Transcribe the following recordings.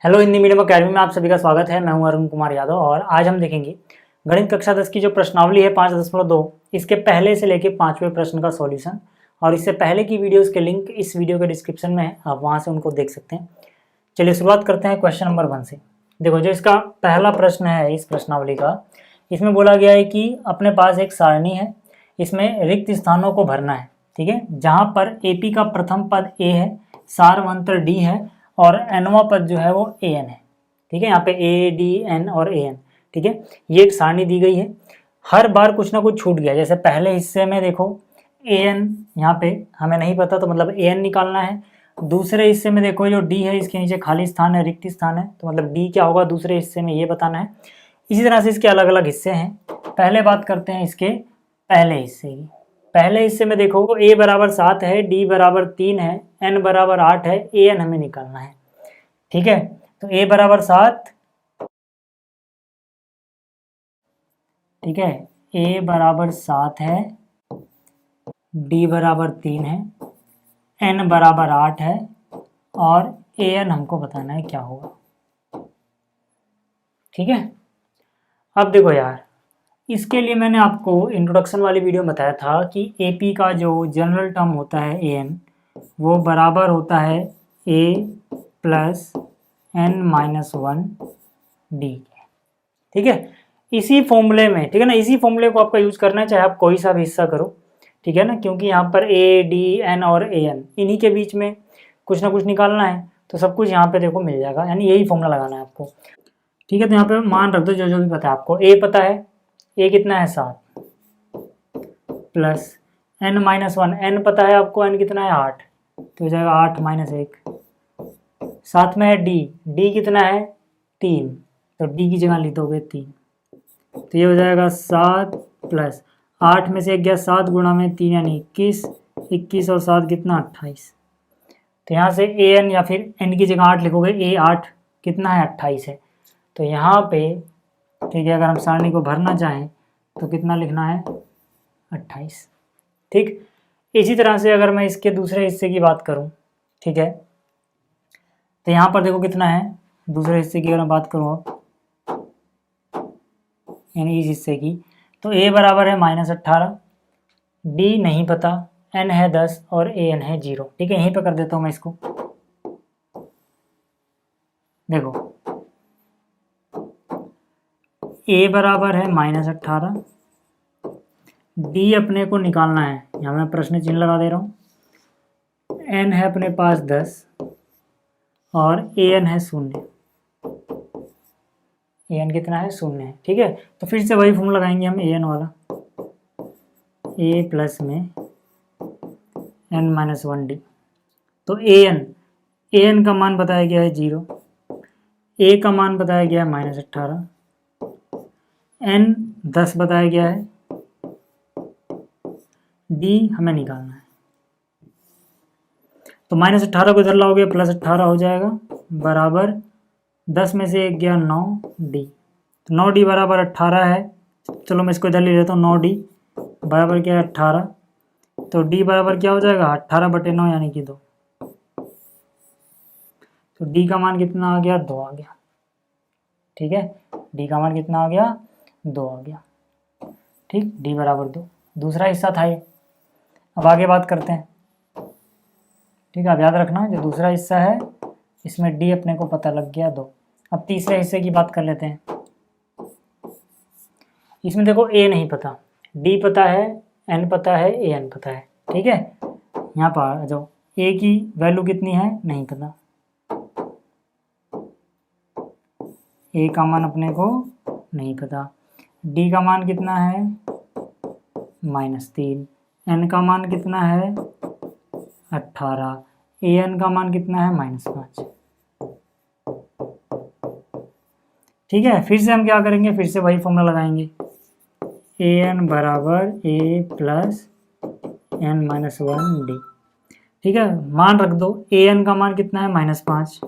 Hello Hindi medium academy में आप सभी का स्वागत है। मैं हूं अरुण कुमार यादव और आज हम देखेंगे गणित कक्षा 10 की जो प्रश्नावली है 5.2 इसके पहले से लेके 5वें प्रश्न का सॉल्यूशन। और इससे पहले की वीडियोस के लिंक इस वीडियो के डिस्क्रिप्शन में है, आप वहां से उनको देख सकते हैं। चलिए शुरुआत करते हैं क्वेश्चन नंबर 1 से। देखो जो इसका पहला प्रश्न है इस प्रश्नावली का, इसमें बोला गया है कि अपने पास एक सारणी है, इसमें रिक्त स्थानों को भरना है। ठीक है, जहाँ पर एपी का प्रथम पद ए है, सारवंतर डी है और एनवा पद जो है वो ए एन है। ठीक है, यहाँ पे ए डी एन और ए एन। ठीक है, ये एक सारणी दी गई है। हर बार कुछ ना कुछ छूट गया। जैसे पहले हिस्से में देखो ए एन यहाँ पे हमें नहीं पता, तो मतलब ए एन निकालना है। दूसरे हिस्से में देखो जो डी है, इसके नीचे खाली स्थान है, रिक्त स्थान है, तो मतलब डी क्या होगा दूसरे हिस्से में, ये बताना है। इसी तरह से इसके अलग अलग हिस्से हैं। पहले बात करते हैं इसके पहले हिस्से की। पहले हिस्से में देखो ए बराबर 7 है, डी बराबर 3 है, एन बराबर 8 है, ए एन हमें निकालना है। ठीक है, तो ए बराबर 7, ठीक है, ए बराबर 7 है, डी बराबर 3 है, एन बराबर 8 है और ए एन हमको बताना है क्या होगा। ठीक है, अब देखो यार, इसके लिए मैंने आपको इंट्रोडक्शन वाली वीडियो में बताया था कि एपी का जो जनरल टर्म होता है ए एन, वो बराबर होता है ए प्लस एन माइनस 1 डी। ठीक है, इसी फॉर्मूले में, ठीक है ना, इसी फॉर्मूले को आपका यूज करना है, चाहे आप कोई सा भी हिस्सा करो। ठीक है ना, क्योंकि यहाँ पर ए डी एन और ए एन इन्हीं के बीच में कुछ ना कुछ निकालना है, तो सब कुछ यहाँ पे देखो मिल जाएगा, यानी यही फॉर्मूला लगाना है आपको। ठीक है, तो यहाँ पे मान रख दो जो जो भी पता है आपको। ए पता है, ए कितना है 7 प्लस एन माइनस 1, एन पता है आपको, एन कितना है 8, तो हो जाएगा 8 माइनस 1। साथ में है डी, डी कितना है 3, तो डी की जगह लिख दोगे 3, तो ये हो जाएगा 7 प्लस 8 में से एक गया 7 गुणा में 3 यानी 21, 21 और 7 कितना 28। तो यहाँ से ए एन या फिर एन की जगह 8 लिखोगे, ए 8 कितना है 28 है। तो यहाँ पे ठीक है, अगर हम सारणी को भरना चाहें तो कितना लिखना है 28। ठीक, इसी तरह से अगर मैं इसके दूसरे हिस्से की बात करूँ, ठीक है, तो यहाँ पर देखो कितना है दूसरे हिस्से की, अगर मैं बात करूँ अब यानी इस हिस्से की, तो a बराबर है -18, d नहीं पता, n है 10 और a n है 0। ठीक है, यहीं पे कर देता हूँ मैं इसको। देखो a बराबर है -18, d अपने को निकालना है, यहाँ मैं प्रश्न चिन्ह लगा दे रहा हूँ, n है अपने पास 10 और a n है 0, ए एन कितना है 0 है। ठीक है, तो फिर से वही फॉर्मूला लगाएंगे हम ए एन वाला, ए प्लस में एन माइनस 1 डी। तो ए एन का मान बताया गया है 0, ए का मान बताया गया है -18, एन 10 बताया गया है, डी हमें निकालना है। तो -18 को इधर लाओगे +18 हो जाएगा, बराबर 10 में से एक गया 9 डी, तो 9 डी बराबर 18 है। चलो मैं इसको इधर ले लेता हूँ, 9 डी बराबर क्या है 18, तो डी बराबर क्या हो जाएगा 18/9 यानी कि 2। तो डी का मान कितना आ गया 2 आ गया। ठीक है, डी का मान कितना आ गया 2 आ गया। ठीक, डी बराबर 2 दूसरा हिस्सा था ये। अब आगे बात करते हैं। ठीक है, आप याद रखना जो दूसरा हिस्सा है इसमें डी अपने को पता लग गया 2। अब तीसरे हिस्से की बात कर लेते हैं। इसमें देखो ए नहीं पता, डी पता है, एन पता है, ए एन पता है। ठीक है, यहाँ पर आ जाओ, ए की वैल्यू कितनी है नहीं पता, ए का मान अपने को नहीं पता, डी का मान कितना है -3, एन का मान कितना है 18, ए एन का मान कितना है -5। ठीक है, फिर से हम क्या करेंगे, फिर से वही फॉर्मूला लगाएंगे, ए एन बराबर ए प्लस एन माइनस 1 डी। ठीक है, मान रख दो, ए एन का मान कितना है -5,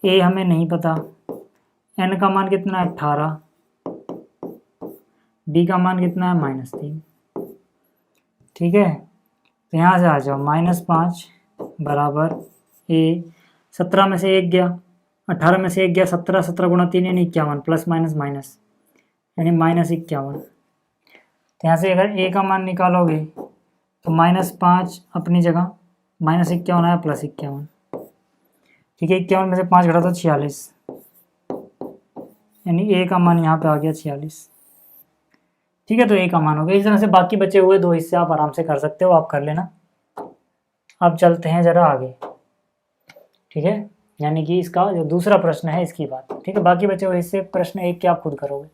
ए हमें नहीं पता, एन का मान कितना है 18, डी का मान कितना है -3। ठीक है, तो यहाँ से आ जाओ, -5 बराबर ए 17 में से 1 गया, 18 में से 1 गया, 17, 17 गुणा 3 यानी 51, प्लस माइनस माइनस यानी -51। तो यहाँ से अगर a का मान निकालोगे तो -5 अपनी जगह, -51 आया प्लस 51। ठीक है, 51 में से 5 घटा तो 46, यानी a का मान यहाँ पे आ गया 46। ठीक है, तो a का मान हो गया। इस तरह से बाकी बचे हुए 2 हिस्से आप आराम से कर सकते हो, आप कर लेना। अब चलते हैं जरा आगे। ठीक है, यानी कि इसका जो दूसरा प्रश्न है इसकी बात। ठीक है, बाकी बचे हुए हिस्से प्रश्न 1 के आप खुद करोगे।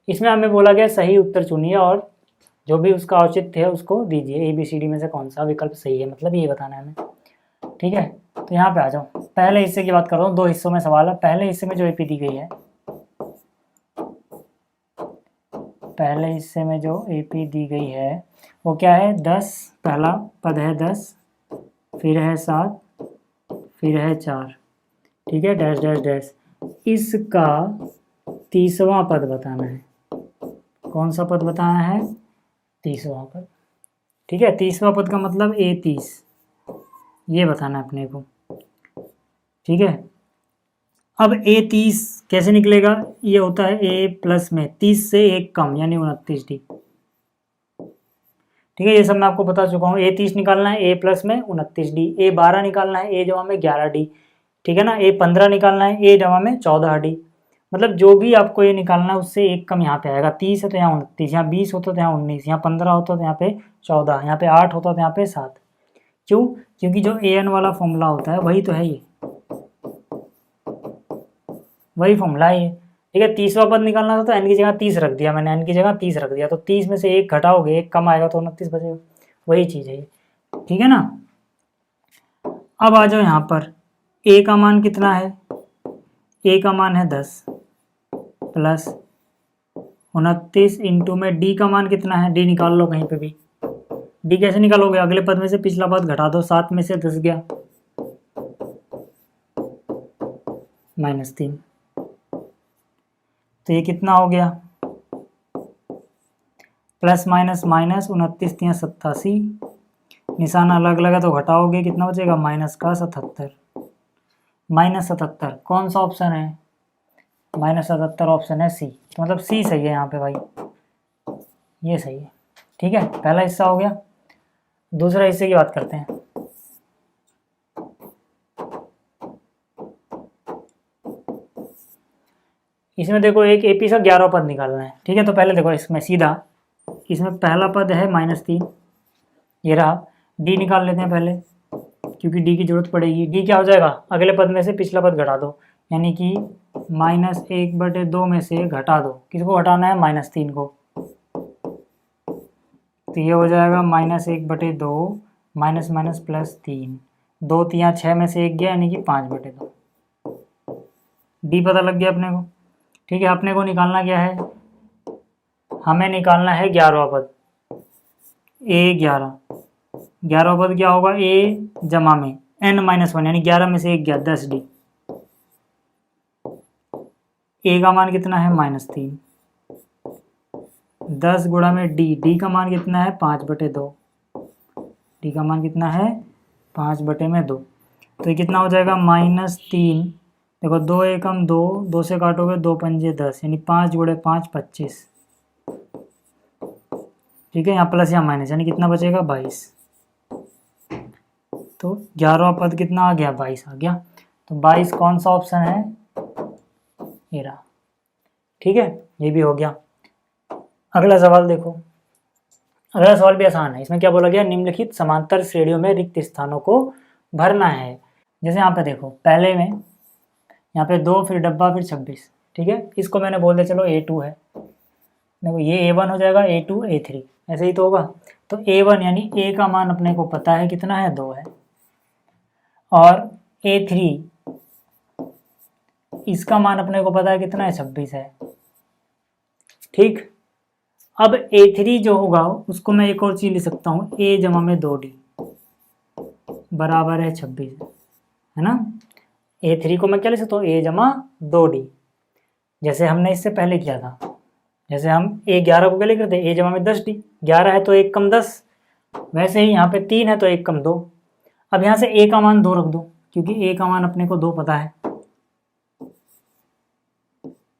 इसमें हमें बोला गया सही उत्तर चुनिए और जो भी उसका औचित्य है उसको दीजिए। ABCD में से कौन सा विकल्प सही है, मतलब ये बताना है हमें। ठीक है, तो यहाँ पे आ जाओ। पहले हिस्से की बात कर रहा हूँ, 2 हिस्सों में सवाल है। पहले हिस्से में जो AP दी गई है, पहले हिस्से में जो AP दी गई है वो क्या है? 10, पहला पद है 10, फिर है 7, फिर है 4। ठीक है, डैश डैश डैश। इसका 30वां पद बताना है। कौन सा पद बताना है? 30वां पद। ठीक है, 30वां पद का मतलब A30, ये बताना है अपने को। ठीक है, अब A30 कैसे निकलेगा? ये होता है A प्लस में 30 से 1 कम यानी 29D। ठीक है, ये सब मैं आपको बता चुका हूँ। A30 निकालना है, A प्लस में 29D। A12 निकालना है, A जमा में 11D। ठीक है ना, A15 निकालना है, A जमा में 14D। मतलब जो भी आपको ये निकालना है उससे 1 कम यहाँ पे आएगा। 30 है तो यहाँ 29, यहाँ 20 होता तो यहाँ 19, यहाँ 15 होता तो यहाँ पे 14, यहाँ पे 8 होता तो यहाँ पे 7। क्यों? क्योंकि जो AN वाला फॉर्मूला होता है वही तो है ये, वही फॉर्मूला है ये। ठीक है, 30वां पद निकालना था तो n की जगह 30 रख दिया मैंने, n की जगह 30 रख दिया, तो 30 में से 1 घटाओगे, 1 कम आएगा तो 29 बचेगा। वही चीज़ है ये। ठीक है ना, अब आ जाओ यहाँ पर। A का मान कितना है? A का मान है 10 प्लस 29 इंटू में D का मान कितना है? D निकाल लो कहीं पे भी। D कैसे निकालोगे? अगले पद में से पिछला पद घटा दो। 7 में से 10 गया, -3। तो ये कितना हो गया? प्लस माइनस माइनस, 29 3 87, निशान अलग अलग है तो घटाओगे, कितना बचेगा? -77। -77 कौन सा ऑप्शन है? -77 ऑप्शन है C। तो मतलब C सही है यहाँ पे भाई, ये सही है। ठीक है, पहला हिस्सा हो गया। दूसरा हिस्से की बात करते हैं। इसमें देखो एक AP का 11वां पद निकालना है। ठीक है, तो पहले देखो इसमें सीधा, इसमें पहला पद है -3, ये रहा। D निकाल लेते हैं पहले, क्योंकि D की जरूरत पड़ेगी। D क्या हो जाएगा? अगले पद में से पिछला पद घटा दो, यानी कि -1/2 में से घटा दो। किसको घटाना है? -3 को। तो ये हो जाएगा -1/2 माइनस माइनस +3, 2 3 6 में से 1 गया यानी कि 5/2। D पता लग गया अपने को। ठीक है, अपने को निकालना क्या है? हमें निकालना है 11वां पद, A11। 11वां पद क्या होगा? A जमा में n-1 यानी 11 में से 1 गया, 10D। A का मान कितना है? -3। 10 गुणा में D का मान कितना है? 5/2। D का मान कितना है? 5/2। तो ये कितना हो जाएगा? -3। देखो 2 एकम 2, 2 से काटोगे 2 पंजे 10, यानी 5 गुणे 5 25। ठीक है, यहाँ प्लस या माइनस, यानी कितना बचेगा? 22। तो 11वां पद कितना आ गया? 22 आ गया। तो 22 कौन सा ऑप्शन है? ये रहा। ठीक है, ये भी हो गया। अगला सवाल देखो। अगला सवाल भी आसान है। इसमें क्या बोला गया? निम्नलिखित समांतर श्रेणियों में रिक्त स्थानों को भरना है। जैसे यहाँ पे देखो, पहले में यहाँ पे 2, फिर डब्बा, फिर 26। ठीक है, इसको मैंने बोल दिया चलो A2 है। देखो ये A1 हो जाएगा, A2 A3, ऐसे ही तो होगा। तो A1 यानी A का मान अपने को पता है कितना है? 2 है। और A3 इसका मान अपने को पता है कितना है? 26 है। ठीक, अब A3 जो होगा उसको मैं एक और चीज लिख सकता हूँ, A जमा में 2D बराबर है 26, है ना। A3 को मैं क्या लिख सकता हूँ? A जमा 2D, जैसे हमने इससे पहले किया था। जैसे हम A11 को क्या लिख रहे थे? A जमा में 10D। 11 है तो 1 कम 10, वैसे ही यहाँ पे 3 है तो 1 कम 2। अब यहाँ से A का मान 2 रख दो, क्योंकि ए का मान अपने को 2 पता है।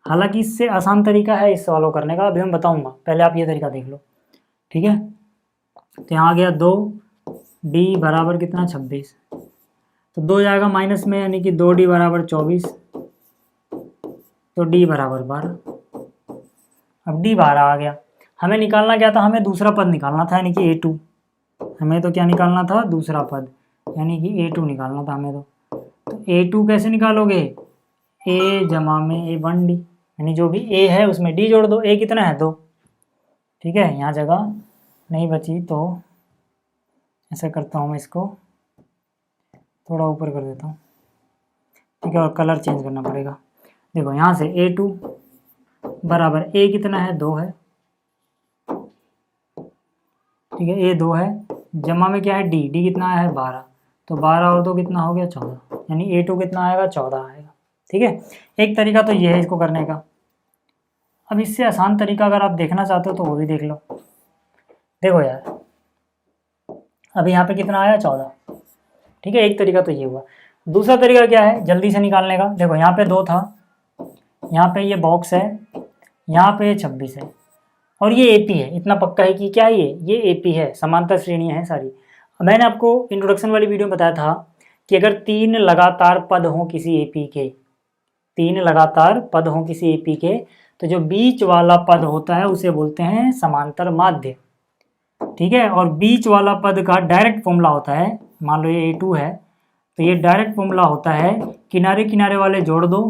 हालांकि इससे आसान तरीका है इस सवालों करने का, अभी मैं बताऊंगा, पहले आप ये तरीका देख लो। ठीक है, तो यहाँ आ गया 2, डी बराबर कितना 26, तो 2 जाएगा माइनस में, यानी कि 2d बराबर 24, तो डी बराबर 12। अब डी 12 आ गया। हमें निकालना क्या था, हमें दूसरा पद निकालना था, यानी कि a2। हमें तो क्या निकालना था, दूसरा पद, यानी कि a2 निकालना था हमें। तो a2 कैसे निकालोगे, a जमा में a1d, यानी जो भी a है उसमें d जोड़ दो। a कितना है 2। ठीक है, यहाँ जगह नहीं बची तो ऐसा करता हूँ मैं, इसको थोड़ा ऊपर कर देता हूँ। ठीक है, और कलर चेंज करना पड़ेगा। देखो यहाँ से a2 बराबर a कितना है 2 है। ठीक है, a 2 है, जमा में क्या है d, d कितना है 12, तो 12 और 2 कितना हो गया 14, यानी a2 कितना आएगा 14 आएगा। ठीक है, एक तरीका तो ये है इसको करने का। अब इससे आसान तरीका अगर आप देखना चाहते हो तो वो भी देख लो। देखो यार, अभी यहाँ पे कितना आया 14। ठीक है, एक तरीका तो ये हुआ। दूसरा तरीका क्या है जल्दी से निकालने का, देखो यहाँ पे 2 था, यहाँ पे ये बॉक्स है, यहाँ पे 26 है, और ये एपी है। इतना पक्का है कि क्या है ये एपी है, समांतर श्रेणियाँ हैं सारी। मैंने आपको इंट्रोडक्शन वाली वीडियो में बताया था कि अगर 3 लगातार पद हों किसी एपी के, 3 लगातार पद हों किसी एपी के, तो जो बीच वाला पद होता है उसे बोलते हैं समांतर माध्य। ठीक है, और बीच वाला पद का डायरेक्ट फॉर्मूला होता है, मान लो ये a2 है, तो ये डायरेक्ट फॉर्मूला होता है किनारे किनारे वाले जोड़ दो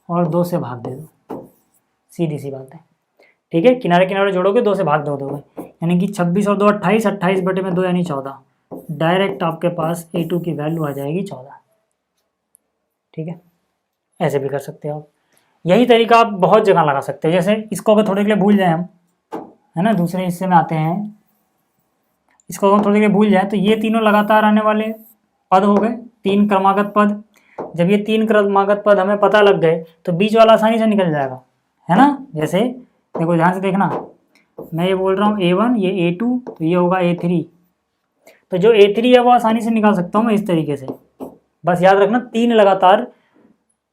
और 2 से भाग दे दो, सीधी सी बात है। ठीक है, किनारे किनारे जोड़ोगे 2 से भाग दो दोगे, यानी कि 26 और 2 28, 28 बटे में 2 यानी 14। डायरेक्ट आपके पास a2 की वैल्यू आ जाएगी 14। ठीक है, ऐसे भी कर सकते हो आप। यही तरीका आप बहुत जगह लगा सकते हो। जैसे इसको अगर थोड़े के लिए भूल जाए हम, है ना, दूसरे हिस्से में आते हैं, इसको अगर थोड़े के लिए भूल जाए तो ये तीनों लगातार आने वाले पद हो गए, 3 क्रमागत पद। जब ये 3 क्रमागत पद हमें पता लग गए तो बीच वाला आसानी से निकल जाएगा, है ना। जैसे देखो ध्यान से देखना, मैं ये बोल रहा हूँ a1, ये a2, तो ये होगा a3। तो जो a3 है वो आसानी से निकाल सकता हूँ मैं इस तरीके से। बस याद रखना 3 लगातार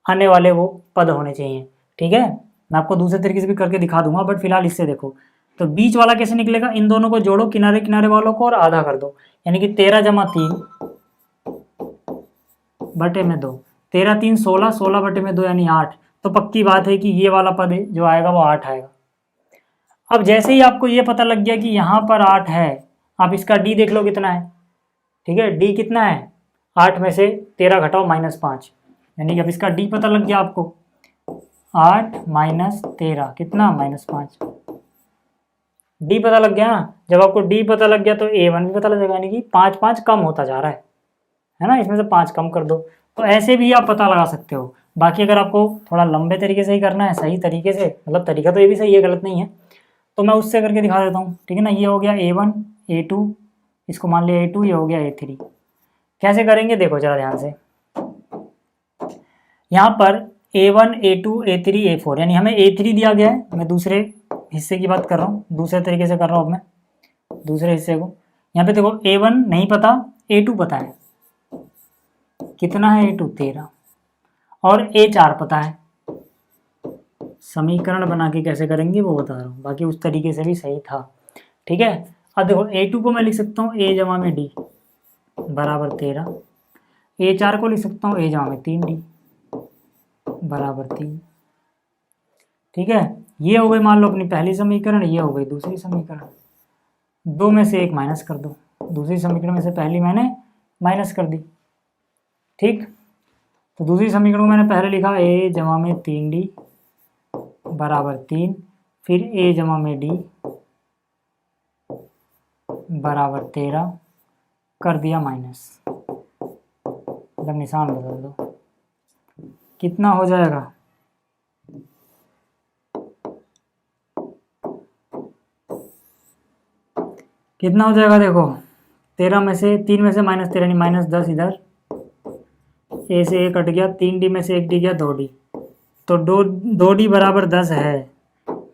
आने वाले वो पद होने चाहिए। ठीक है, मैं आपको दूसरे तरीके से भी करके दिखा दूंगा, बट फिलहाल इससे देखो। तो बीच वाला कैसे निकलेगा, इन दोनों को जोड़ो किनारे किनारे वालों को और आधा कर दो, यानी कि 13 जमा 3 बटे में 2, 13 3 16, 16 बटे में 2 यानी 8। तो पक्की बात है कि ये वाला पद जो आएगा वो 8 आएगा। अब जैसे ही आपको ये पता लग गया कि यहाँ पर 8 है, आप इसका डी देख लो कितना है। ठीक है, डी कितना है, 8 में से 13 घटाओ -5, यानी कि अब इसका डी पता लग गया आपको। 8 माइनस 13 कितना -5। डी पता लग गया ना, जब आपको डी पता लग गया तो a1 भी पता लग जाएगा, यानी कि 5 5 कम होता जा रहा है ना, इसमें से 5 कम कर दो। तो ऐसे भी आप पता लगा सकते हो। बाकी अगर आपको थोड़ा लंबे तरीके से ही करना है, सही तरीके से, मतलब तरीका तो ये भी सही है, गलत नहीं है, तो मैं उससे करके दिखा देता हूँ। ठीक है ना, ये हो गया a1 a2, इसको मान लिया a2, ये हो गया a3। कैसे करेंगे देखो जरा ध्यान से। यहाँ पर a1 a2 a3 a4, यानी हमें a3 दिया गया है। मैं दूसरे हिस्से की बात कर रहा हूँ, दूसरे तरीके से कर रहा हूँ अब मैं दूसरे हिस्से को। यहाँ पे देखो a1 नहीं पता, a2 पता है, कितना है a2 13, और a4 पता है। समीकरण बना के कैसे करेंगे वो बता रहा हूँ, बाकी उस तरीके से भी सही था। ठीक है, अब देखो a2 को मैं लिख सकता हूँ a जमा में d बराबर 13, a4 को लिख सकता हूँ a जमा में 3d बराबर 3। ठीक है, ये हो गई मान लो अपनी पहली समीकरण, ये हो गई दूसरी समीकरण। 2 में से 1 माइनस कर दो, दूसरी समीकरण में से पहली मैंने माइनस कर दी। ठीक, तो दूसरी समीकरण को मैंने पहले लिखा a जमा में 3d बराबर 3, फिर a जमा में d बराबर 13 कर दिया माइनस, मतलब निशान बदल दो। कितना हो जाएगा, कितना हो जाएगा देखो, 13 में से 3 में से -13 यानी -10, इधर a से a कट गया, 3d में से 1d गया 2d, तो 2d बराबर 10 है,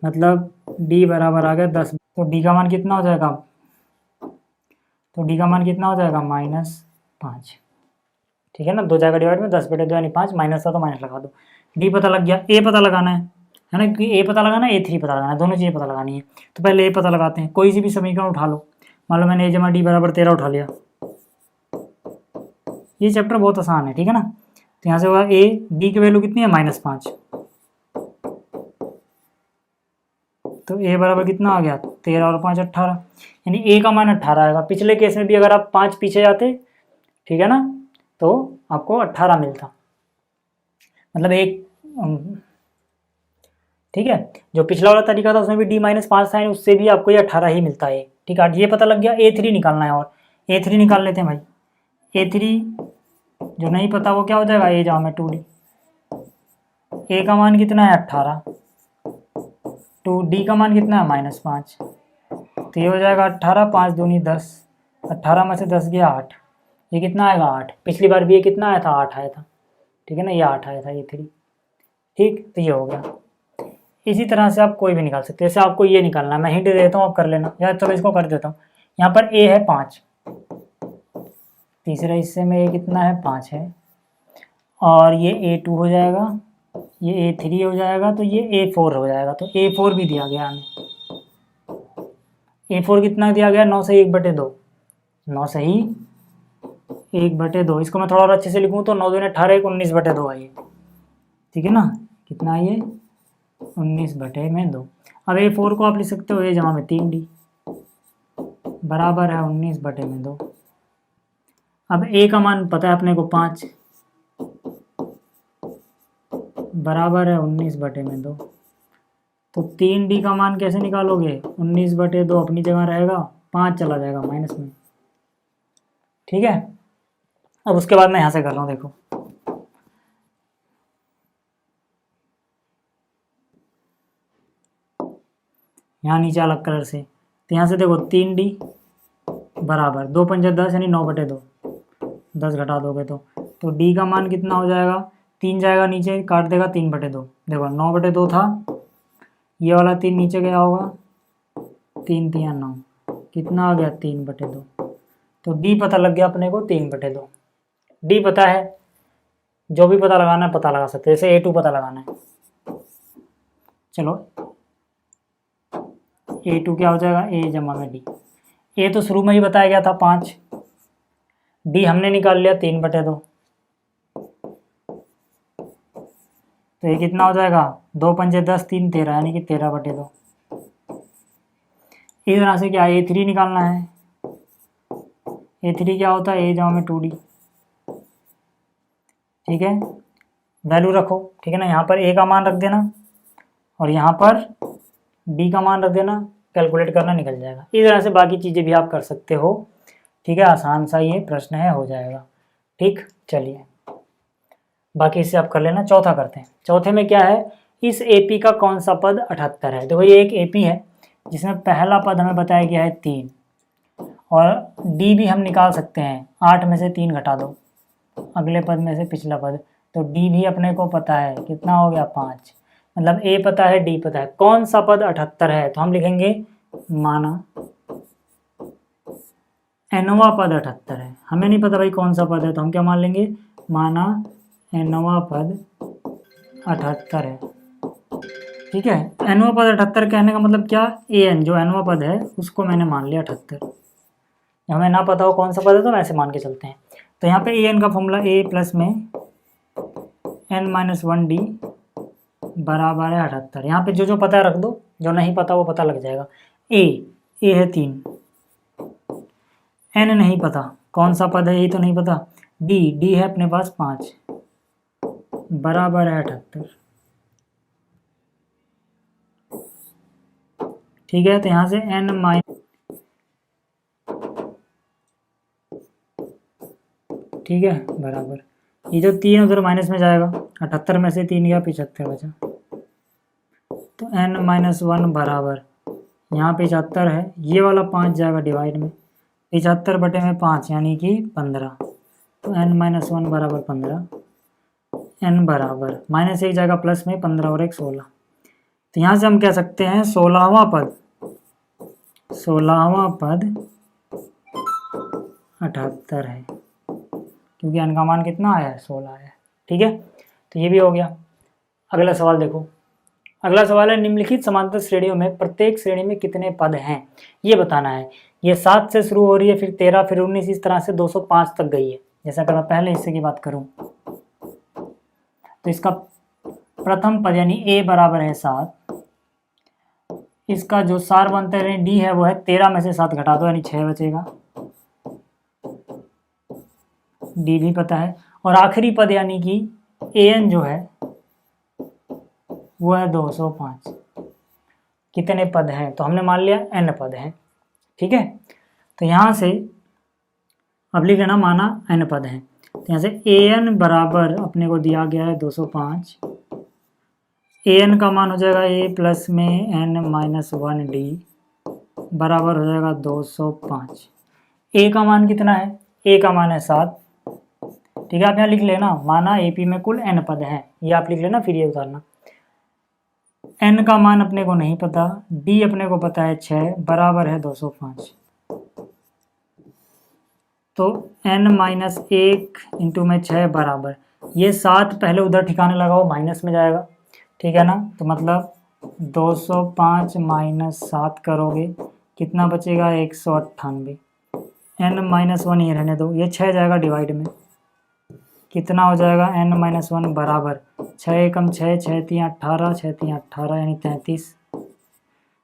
मतलब d बराबर आ गया 10। तो d का मान कितना हो जाएगा, तो d का मान कितना हो जाएगा -5। ठीक है ना, 2 जाएगा डिवाइड में, 10/2 यानी 5, माइनस था तो माइनस लगा दो। डी पता लग गया, ए पता लगाना है ना, कि ए पता लगाना है, A3 पता लगाना है, दोनों चीज़ें पता लगानी है। तो पहले ए पता लगाते हैं, कोई सी भी समीकरण उठा लो। मान लो मैंने a जमा डी बराबर 13 उठा लिया। ये चैप्टर बहुत आसान है, ठीक है ना। तो यहाँ से होगा ए, डी की वैल्यू कितनी है, -5। तो ए बराबर कितना आ गया, 13 और 5 18, यानी ए का मान 18 आएगा। पिछले केस में भी अगर आप 5 पीछे जाते, ठीक है ना, तो आपको 18 मिलता, मतलब एक, ठीक है। जो पिछला वाला तरीका था उसमें भी D-5 था, उससे भी आपको ये 18 ही मिलता है, ठीक है। ये पता लग गया। A3 निकालना है, और A3 निकाल लेते हैं भाई। A3 जो नहीं पता वो क्या हो जाएगा, ए जाओ में 2D। ए का मान कितना है, 18, टू डी का मान कितना है, -5। तो ये हो जाएगा 18, 5 दूनी 10, 18 में से 10 गया 8, ये कितना आएगा 8। पिछली बार भी ये कितना आया था, 8 आया था, ठीक है ना, ये 8 आया था, ये 3, ठीक। तो ये हो गया। इसी तरह से आप कोई भी निकाल सकते हैं। जैसे आपको ये निकालना है, मैं हिंट दे देता हूँ, आप कर लेना, या चलो इसको कर देता हूँ। यहाँ पर ए है 5, तीसरे हिस्से में ये कितना है, 5 है, और ये A2 हो जाएगा, ये A3 हो जाएगा, तो ये A4 हो जाएगा। तो A4 भी दिया गया हमें। A4 कितना दिया गया, 9 से 1/2, 9 से ही 1/2। इसको मैं थोड़ा और अच्छे से लिखूँ तो 9 दूनी 18, 19/2 है ये, ठीक है ना। कितना है ये, 19/2। अब A4 को आप लिख सकते हो A जमा में 3D बराबर है 19/2। अब A का मान पता है अपने को 5 बराबर है 19/2। तो 3D का मान कैसे निकालोगे, 19/2 अपनी जगह रहेगा, 5 चला जाएगा माइनस में, ठीक है। अब उसके बाद मैं यहाँ से कर रहा हूँ, देखो यहाँ नीचे अलग कलर से। तो यहाँ से देखो 3D बराबर 2 पंजे 10 यानी 9/2, 10 घटा दोगे तो D का मान कितना हो जाएगा, 3 जाएगा नीचे, काट देगा 3/2। देखो 9/2 था, ये वाला 3 नीचे गया होगा, 3 3 9, कितना आ गया 3/2। तो D पता लग गया अपने को 3/2। D पता है, जो भी पता लगाना है पता लगा सकते हैं। जैसे A2 पता लगाना है, चलो A2 क्या हो जाएगा, A जमा में D। A तो शुरू में ही बताया गया था 5, D हमने निकाल लिया 3/2, तो ये कितना हो जाएगा, 2 पंजे 10, 3 13 यानी कि 13/2। इस तरह से क्या A3 निकालना है। A3 क्या होता है, A जमा में 2D, ठीक है। वैल्यू रखो, ठीक है ना, यहाँ पर A का मान रख देना और यहाँ पर D का मान रख देना, कैलकुलेट करना निकल जाएगा। इस तरह से बाकी चीज़ें भी आप कर सकते हो, ठीक है। आसान सा ये प्रश्न है, हो जाएगा, ठीक। चलिए बाकी इससे आप कर लेना। चौथा करते हैं। चौथे में क्या है, इस AP का कौन सा पद 78 है। देखो ये एक AP है जिसमें पहला पद हमें बताया गया है 3, और D भी हम निकाल सकते हैं, 8 में से 3 घटा दो, अगले पद में से पिछला पद, तो D भी अपने को पता है, कितना हो गया 5। मतलब A पता है, D पता है, कौन सा पद 78 है, तो हम लिखेंगे माना nवां पद 78 है। हमें नहीं पता भाई कौन सा पद है, तो हम क्या मान लेंगे, माना nवां पद 78 है, ठीक है। nवां पद 78 कहने का मतलब क्या, an जो nवां पद है उसको मैंने मान लिया 78। हमें ना पता हो कौन सा पद है तो हम ऐसे मान के चलते हैं। तो यहाँ पे an का फॉर्मूला a प्लस में n-1d बराबर है 78। यहाँ पे जो जो पता है रख दो, जो नहीं पता वो पता लग जाएगा। a है 3, n नहीं पता कौन सा पद है, ये तो नहीं पता, d है अपने पास 5 बराबर है 78, ठीक है। तो यहाँ से n- ठीक है बराबर, ये जो 3 उधर माइनस में जाएगा, 78 में से 3 गया 75 बचा, तो n-1 बराबर, यहाँ 75 है, ये वाला 5 जाएगा डिवाइड में, 75/5 यानी कि 15, तो n-1 बराबर 15, n बराबर -1 जाएगा प्लस में, 15 और 1 16। तो यहाँ से हम कह सकते हैं 16वां पद 78 है, क्योंकि n का मान कितना आया है, 16 आया है। ठीक है, तो ये भी हो गया। अगला सवाल देखो, अगला सवाल है निम्नलिखित समांतर श्रेणियों में प्रत्येक श्रेणी में कितने पद हैं, ये बताना है। ये 7 से शुरू हो रही है, फिर 13, फिर 19, इस तरह से 205 तक गई है। जैसा अगर मैं पहले हिस्से की बात करूं तो इसका प्रथम पद यानी a बराबर है 7, इसका जो सारवंतर यानी d है वो है 13 में से 7 घटा दो यानी 6 बचेगा, d भी पता है। और आखिरी पद यानी कि an जो है वो है 205। कितने पद हैं, तो हमने मान लिया n पद हैं। ठीक है, तो यहाँ से अब लिख लेना माना n पद हैं। तो यहाँ से an बराबर अपने को दिया गया है 205, an का मान हो जाएगा a प्लस में n माइनस 1d बराबर हो जाएगा 205। a का मान कितना है, a का मान है 7। ठीक है, आप यहाँ लिख लेना माना AP में कुल n पद हैं, ये आप लिख लेना, फिर ये उतारना। n का मान अपने को नहीं पता, d अपने को पता है 6 बराबर है 205। तो n माइनस 1 इंटू में 6 बराबर, ये 7 पहले उधर ठिकाने लगाओ माइनस में जाएगा। ठीक है ना, तो मतलब 205 माइनस 7 करोगे कितना बचेगा, 198। n माइनस 1 ये रहने दो, ये 6 जाएगा डिवाइड में, कितना हो जाएगा n माइनस 1 बराबर 6 एकम 6, 6 3 18, 6 3 18 यानी 33।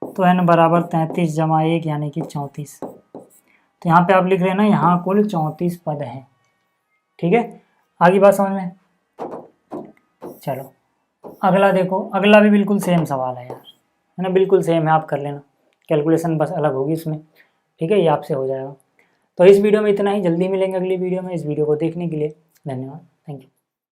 तो n बराबर 33 जमा 1 यानी कि 34। तो यहाँ पे आप लिख रहे हैं ना, यहाँ कुल 34 पद हैं। ठीक है, आगे बात समझ में। चलो अगला देखो, अगला भी बिल्कुल सेम सवाल है यार, है ना, बिल्कुल सेम है, आप कर लेना, कैलकुलेशन बस अलग होगी इसमें। ठीक है, ये आपसे हो जाएगा। तो इस वीडियो में इतना ही, जल्दी मिलेंगे अगली वीडियो में। इस वीडियो को देखने के लिए धन्यवाद, थैंक यू।